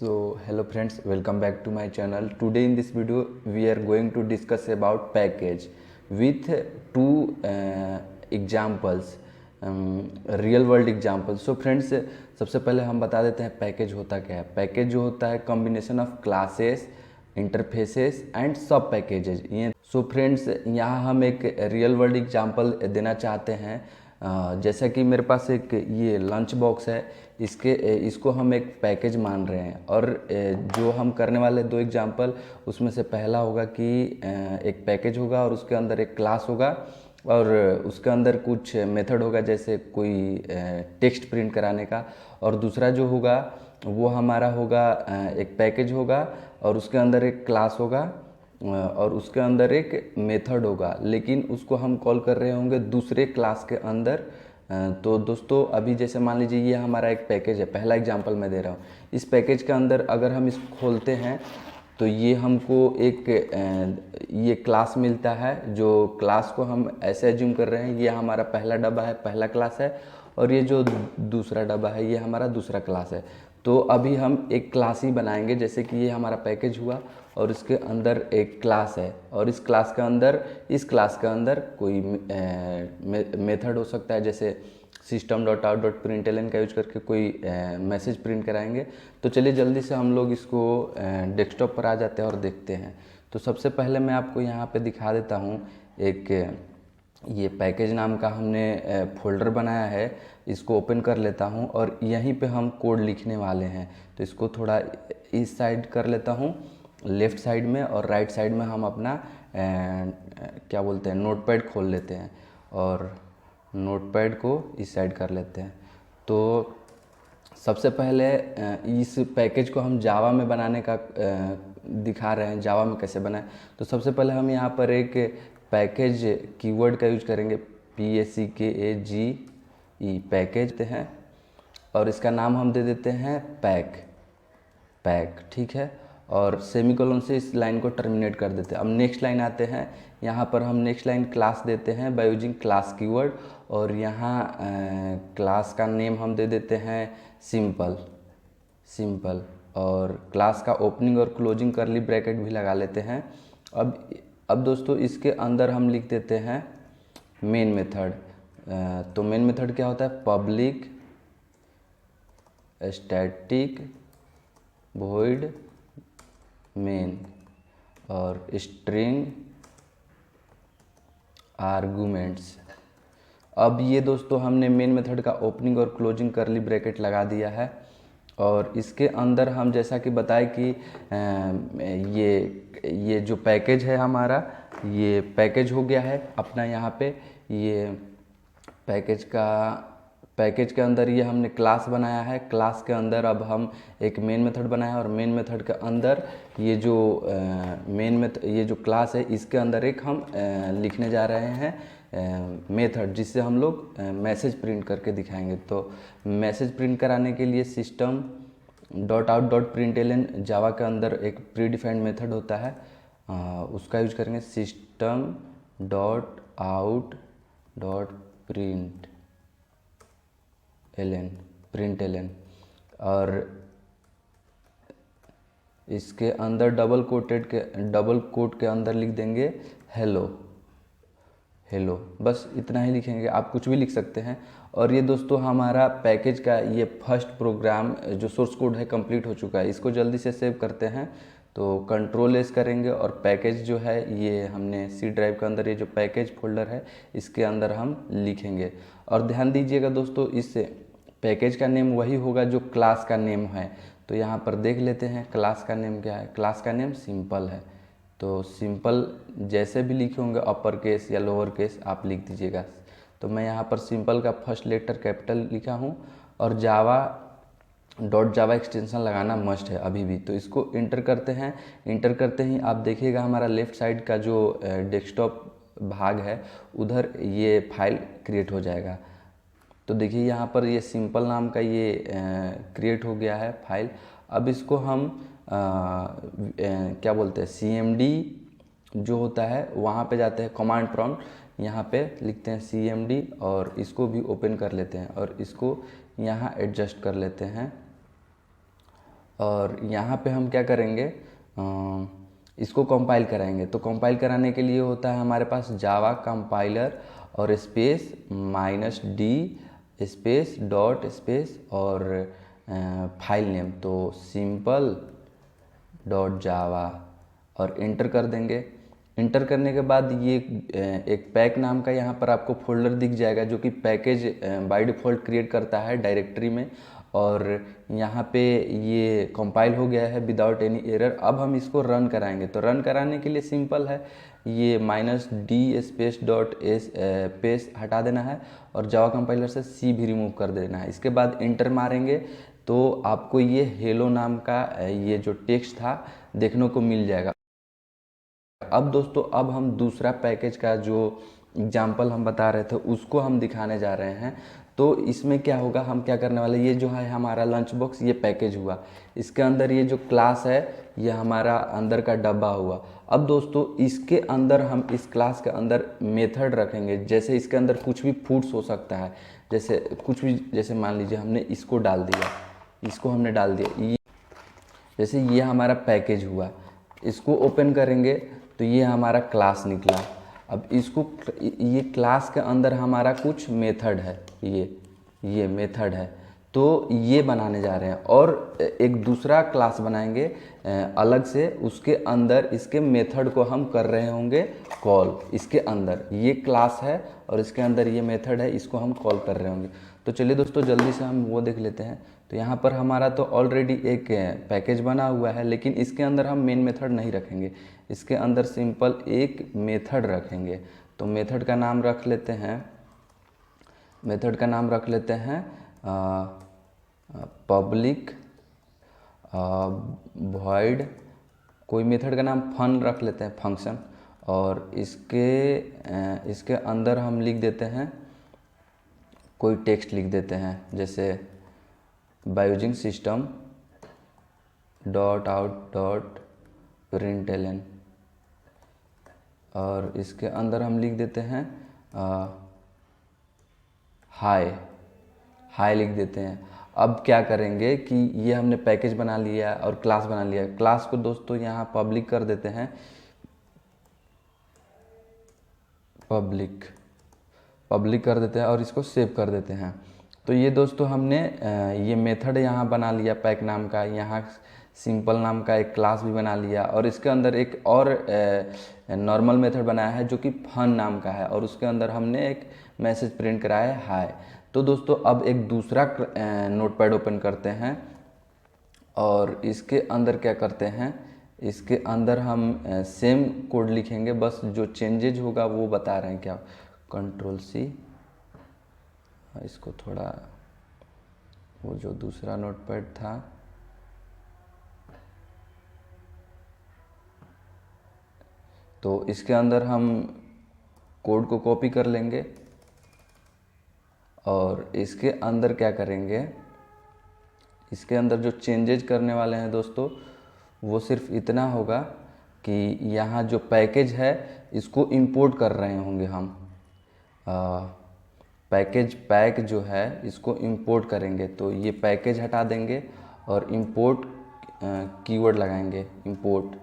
Hello friends, welcome back to my channel. Today in this video we are going to discuss about package with two examples, real world examples. So friends, सबसे पहले हम बता देते हैं package होता क्या है. पैकेज जो होता है combination of classes, interfaces and सब पैकेजेज. ये सो फ्रेंड्स, यहाँ हम एक रियल वर्ल्ड एग्जांपल देना चाहते हैं. जैसा कि मेरे पास एक ये लंच बॉक्स है, इसको हम एक पैकेज मान रहे हैं. और जो हम करने वाले दो एग्जांपल, उसमें से पहला होगा कि एक पैकेज होगा और उसके अंदर एक क्लास होगा और उसके अंदर कुछ मेथड होगा, जैसे कोई टेक्स्ट प्रिंट कराने का. और दूसरा जो होगा वो हमारा होगा एक पैकेज होगा और उसके अंदर एक क्लास होगा और उसके अंदर एक मेथड होगा, लेकिन उसको हम कॉल कर रहे होंगे दूसरे क्लास के अंदर. तो दोस्तों, अभी जैसे मान लीजिए ये हमारा एक पैकेज है, पहला एग्जांपल मैं दे रहा हूँ. इस पैकेज के अंदर अगर हम इसको खोलते हैं तो ये हमको एक ये क्लास मिलता है. जो क्लास को हम ऐसे एज्यूम कर रहे हैं, ये हमारा पहला डब्बा है, पहला क्लास है, और ये जो दूसरा डब्बा है ये हमारा दूसरा क्लास है. तो अभी हम एक क्लास ही बनाएंगे, जैसे कि ये हमारा पैकेज हुआ और इसके अंदर एक क्लास है और इस क्लास के अंदर कोई मेथड हो सकता है, जैसे system.out.println का यूज करके कोई मैसेज प्रिंट कराएंगे. तो चलिए जल्दी से हम लोग इसको डेस्कटॉप पर आ जाते हैं और देखते हैं. तो सबसे पहले मैं आपको यहाँ पे दिखा देता हूँ. एक ये पैकेज नाम का हमने फोल्डर बनाया है, इसको ओपन कर लेता हूँ और यहीं पे हम कोड लिखने वाले हैं. तो इसको थोड़ा इस साइड कर लेता हूँ, लेफ़्ट साइड में, और राइट साइड में हम अपना क्या बोलते हैं, नोटपैड खोल लेते हैं और नोटपैड को इस साइड कर लेते हैं. तो सबसे पहले इस पैकेज को हम जावा में बनाने का दिखा रहे हैं, जावा में कैसे बनाएं. तो सबसे पहले हम यहाँ पर एक पैकेज कीवर्ड का यूज करेंगे, PACKAGE, पैकेज हैं, और इसका नाम हम दे देते हैं पैक. ठीक है, और सेमीकोलन से इस लाइन को टर्मिनेट कर देते हैं. अब नेक्स्ट लाइन आते हैं. यहाँ पर हम नेक्स्ट लाइन क्लास देते हैं बाय यूजिंग क्लास कीवर्ड, और यहाँ क्लास का नेम हम दे देते हैं सिंपल, और क्लास का ओपनिंग और क्लोजिंग करली ब्रैकेट भी लगा लेते हैं. अब दोस्तों, इसके अंदर हम लिख देते हैं मेन मेथड. तो मेन मेथड क्या होता है, पब्लिक स्टैटिक वॉइड मेन और स्ट्रिंग आर्गुमेंट्स. अब ये दोस्तों हमने मेन मेथड का ओपनिंग और क्लोजिंग करली ब्रैकेट लगा दिया है, और इसके अंदर हम जैसा कि बताए कि ये जो पैकेज है हमारा, ये पैकेज हो गया है अपना. यहाँ पे ये पैकेज के अंदर ये हमने क्लास बनाया है. क्लास के अंदर अब हम एक मेन मेथड बनाया है, और मेन मेथड के अंदर ये जो ये जो क्लास है, इसके अंदर एक हम लिखने जा रहे हैं मेथड, जिससे हम लोग मैसेज प्रिंट करके दिखाएंगे. तो मैसेज प्रिंट कराने के लिए system.out.println जावा के अंदर एक प्री डिफाइंड मेथड होता है, उसका यूज करेंगे. system.out.println, और इसके अंदर डबल कोट के अंदर लिख देंगे हेलो. बस इतना ही लिखेंगे, आप कुछ भी लिख सकते हैं. और ये दोस्तों हमारा पैकेज का ये फर्स्ट प्रोग्राम जो सोर्स कोड है कंप्लीट हो चुका है. इसको जल्दी से सेव करते हैं. तो Ctrl+S करेंगे और पैकेज जो है ये हमने C ड्राइव के अंदर, ये जो पैकेज फोल्डर है इसके अंदर हम लिखेंगे. और ध्यान दीजिएगा दोस्तों, इस पैकेज का नेम वही होगा जो क्लास का नेम है. तो यहाँ पर देख लेते हैं क्लास का नेम क्या है. क्लास का नेम सिंपल है. तो सिंपल जैसे भी लिखे होंगे, अपर केस या लोअर केस, आप लिख दीजिएगा. तो मैं यहाँ पर सिंपल का फर्स्ट लेटर कैपिटल लिखा हूँ, और जावा एक्सटेंशन लगाना मस्ट है अभी भी. तो इसको इंटर करते हैं. इंटर करते ही आप देखिएगा हमारा लेफ़्ट साइड का जो डेस्कटॉप भाग है, उधर ये फाइल क्रिएट हो जाएगा. तो देखिए यहाँ पर ये सिंपल नाम का ये क्रिएट हो गया है फाइल. अब इसको हम क्या बोलते हैं, CMD जो होता है वहाँ पे जाते हैं, कमांड प्रॉम्प्ट, यहाँ पे लिखते हैं CMD, और इसको भी ओपन कर लेते हैं और इसको यहाँ एडजस्ट कर लेते हैं. और यहाँ पे हम क्या करेंगे, इसको कंपाइल कराएंगे। तो कंपाइल कराने के लिए होता है हमारे पास जावा कंपाइलर और space -d space dot space और फाइल नेम, तो सिंपल डॉट जावा और इंटर कर देंगे। इंटर करने के बाद ये एक पैक नाम का यहाँ पर आपको फोल्डर दिख जाएगा जो कि पैकेज बाय डिफ़ॉल्ट क्रिएट करता है डायरेक्टरी में, और यहाँ पे ये कंपाइल हो गया है विदाउट एनी एरर। अब हम इसको रन कराएंगे। तो रन कराने के लिए सिंपल है, ये -d स्पेस डॉट स्पेस हटा देना है और जावा कंपाइलर से सी भी रिमूव कर देना है। इसके बाद इंटर मारेंगे तो आपको ये हेलो नाम का ये जो टेक्स्ट था देखने को मिल जाएगा। अब दोस्तों, अब हम दूसरा पैकेज का जो एग्जाम्पल हम बता रहे थे उसको हम दिखाने जा रहे हैं। तो इसमें क्या होगा, हम क्या करने वाले, ये जो है हमारा लंच बॉक्स, ये पैकेज हुआ। इसके अंदर ये जो क्लास है ये हमारा अंदर का डब्बा हुआ। अब दोस्तों, इसके अंदर हम इस क्लास के अंदर मेथड रखेंगे। जैसे इसके अंदर कुछ भी फूड्स हो सकता है, जैसे कुछ भी, जैसे मान लीजिए हमने इसको डाल दिया, इसको हमने डाल दिया, जैसे ये हमारा पैकेज हुआ। इसको ओपन करेंगे तो ये हमारा क्लास निकला। अब इसको, ये क्लास के अंदर हमारा कुछ मेथड है, ये मेथड है, तो ये बनाने जा रहे हैं। और एक दूसरा क्लास बनाएंगे अलग से, उसके अंदर इसके मेथड को हम कर रहे होंगे कॉल। इसके अंदर ये क्लास है और इसके अंदर ये मेथड है, इसको हम कॉल कर रहे होंगे। तो चलिए दोस्तों, जल्दी से हम वो देख लेते हैं। तो यहाँ पर हमारा तो ऑलरेडी एक पैकेज बना हुआ है, लेकिन इसके अंदर हम मेन मेथड नहीं रखेंगे। इसके अंदर सिंपल एक मेथड रखेंगे। तो मेथड का नाम रख लेते हैं, पब्लिक वॉइड, कोई मेथड का नाम फन रख लेते हैं, फंक्शन। और इसके अंदर हम लिख देते हैं, कोई टेक्स्ट लिख देते हैं, जैसे by using system dot out dot println. और इसके अंदर हम लिख देते हैं हाय लिख देते हैं। अब क्या करेंगे कि ये हमने पैकेज बना लिया और क्लास बना लिया। क्लास को दोस्तों यहाँ पब्लिक कर देते हैं, पब्लिक कर देते हैं और इसको सेव कर देते हैं। तो ये दोस्तों हमने ये मेथड यहाँ बना लिया पैक नाम का, यहाँ सिंपल नाम का एक क्लास भी बना लिया, और इसके अंदर एक और नॉर्मल मेथड बनाया है जो कि फन नाम का है, और उसके अंदर हमने एक मैसेज प्रिंट कराया है हाय। तो दोस्तों, अब एक दूसरा नोटपैड ओपन करते हैं और इसके अंदर क्या करते हैं, इसके अंदर हम सेम कोड लिखेंगे, बस जो चेंजेज होगा वो बता रहे हैं क्या। Ctrl+C, इसको थोड़ा, वो जो दूसरा नोटपैड था, तो इसके अंदर हम कोड को कॉपी कर लेंगे और इसके अंदर क्या करेंगे, इसके अंदर जो चेंजेज करने वाले हैं दोस्तों, वो सिर्फ इतना होगा कि यहाँ जो पैकेज है इसको इंपोर्ट कर रहे होंगे हम। पैक जो है इसको इंपोर्ट करेंगे, तो ये पैकेज हटा देंगे और इंपोर्ट कीवर्ड लगाएंगे, इंपोर्ट।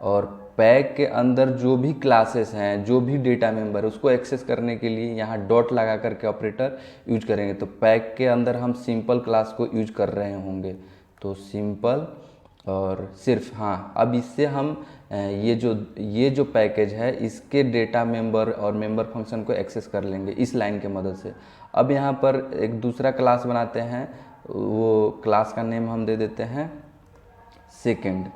और पैक के अंदर जो भी क्लासेस हैं, जो भी डेटा मेंबर, उसको एक्सेस करने के लिए यहाँ डॉट लगा करके ऑपरेटर यूज करेंगे। तो पैक के अंदर हम सिंपल क्लास को यूज कर रहे होंगे, तो सिंपल और सिर्फ, हाँ, अब इससे हम ये जो पैकेज है इसके डेटा मेंबर और मेंबर फंक्शन को एक्सेस कर लेंगे इस लाइन के मदद से। अब यहाँ पर एक दूसरा क्लास बनाते हैं, वो क्लास का नेम हम दे देते हैं सेकंड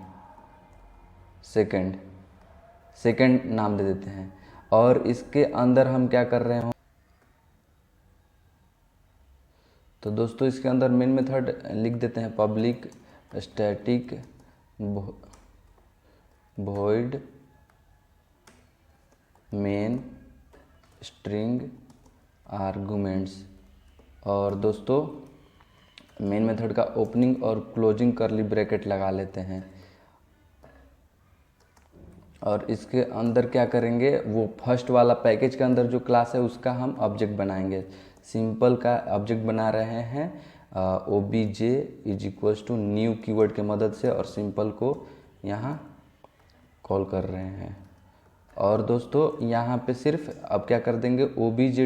नाम दे देते हैं। और इसके अंदर हम क्या कर रहे हो, तो दोस्तों इसके अंदर मेन मेथड लिख देते हैं public static void main string arguments. और दोस्तों मेन मेथड का ओपनिंग और क्लोजिंग करली ब्रैकेट लगा लेते हैं। और इसके अंदर क्या करेंगे, वो फर्स्ट वाला पैकेज के अंदर जो क्लास है उसका हम ऑब्जेक्ट बनाएंगे। सिंपल का ऑब्जेक्ट बना रहे हैं obj is equals to new keyword के मदद से और सिंपल को यहाँ कॉल कर रहे हैं। और दोस्तों यहाँ पे सिर्फ अब क्या कर देंगे, obj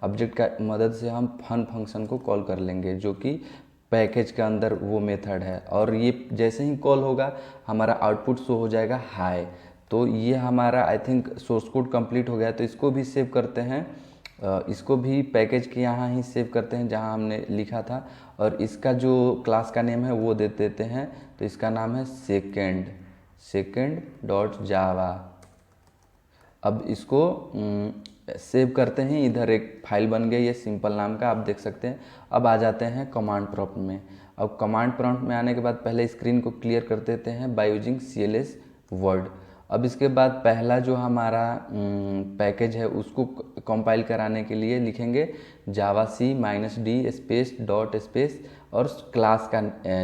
ऑब्जेक्ट का मदद से हम फन फंक्शन को कॉल कर लेंगे, जो कि पैकेज के अंदर वो मेथड है। और ये जैसे ही कॉल होगा हमारा आउटपुट शो हो जाएगा हाई। तो ये हमारा I think source code complete हो गया। तो इसको भी सेव करते हैं, इसको भी पैकेज के यहाँ ही सेव करते हैं जहाँ हमने लिखा था। और इसका जो क्लास का नेम है वो दे देते हैं। तो इसका नाम है सेकेंड डॉट जावा। अब इसको सेव करते हैं। इधर एक फाइल बन गई है सिंपल नाम का, आप देख सकते हैं। अब आ जाते हैं कमांड प्रॉम्प्ट में। अब कमांड प्रॉम्प्ट में आने के बाद पहले स्क्रीन को क्लियर कर देते हैं बाय यूजिंग CLS वर्ड। अब इसके बाद पहला जो हमारा पैकेज है उसको कंपाइल कराने के लिए लिखेंगे javac-d स्पेस डॉट स्पेस और क्लास का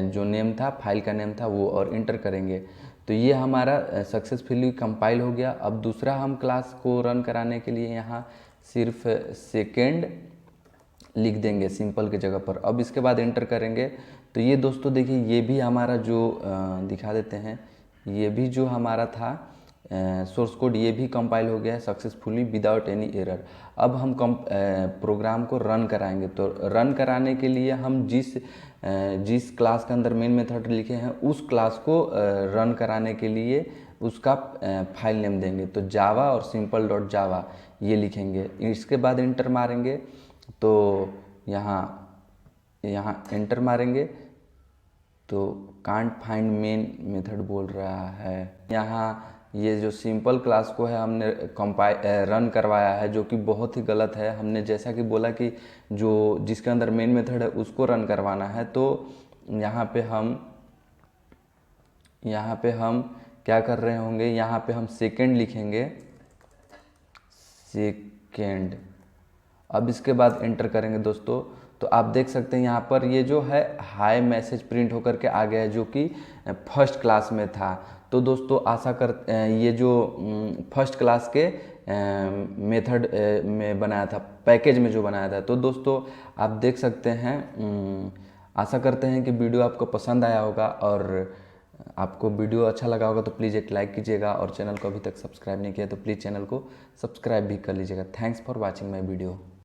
जो नेम था, फाइल का नेम था वो, और इंटर करेंगे। तो ये हमारा सक्सेसफुली कंपाइल हो गया। अब दूसरा हम क्लास को रन कराने के लिए यहाँ सिर्फ सेकेंड लिख देंगे सिंपल के जगह पर। अब इसके बाद इंटर करेंगे। तो ये दोस्तों देखिए, ये भी हमारा जो दिखा देते हैं, ये भी जो हमारा था सोर्स कोड, ये भी कंपाइल हो गया है सक्सेसफुली विदाउट एनी एरर। अब हम प्रोग्राम को रन कराएंगे। तो रन कराने के लिए हम जिस क्लास के अंदर मेन मेथड लिखे हैं उस क्लास को रन कराने के लिए उसका फाइल नेम देंगे। तो जावा और सिंपल डॉट जावा ये लिखेंगे। इसके बाद इंटर मारेंगे। तो यहाँ इंटर मारेंगे तो कांट फाइंड मेन मेथड बोल रहा है। यहाँ ये जो सिंपल क्लास को है हमने रन करवाया है, जो कि बहुत ही गलत है। हमने जैसा कि बोला कि जिसके अंदर मेन मेथड है उसको रन करवाना है। तो यहाँ पे हम क्या कर रहे होंगे, यहाँ पे हम सेकेंड लिखेंगे, सेकेंड। अब इसके बाद एंटर करेंगे दोस्तों। तो आप देख सकते हैं यहाँ पर ये जो है हाई मैसेज प्रिंट होकर के आ गया है, जो कि फर्स्ट क्लास में था। तो दोस्तों आशा कर ये जो फर्स्ट क्लास के मेथड में बनाया था, पैकेज में जो बनाया था। तो दोस्तों आप देख सकते हैं, आशा करते हैं कि वीडियो आपको पसंद आया होगा। और आपको वीडियो अच्छा लगा होगा तो प्लीज़ एक लाइक कीजिएगा। और चैनल को अभी तक सब्सक्राइब नहीं किया तो प्लीज़ चैनल को सब्सक्राइब भी कर लीजिएगा। Thanks for watching my video.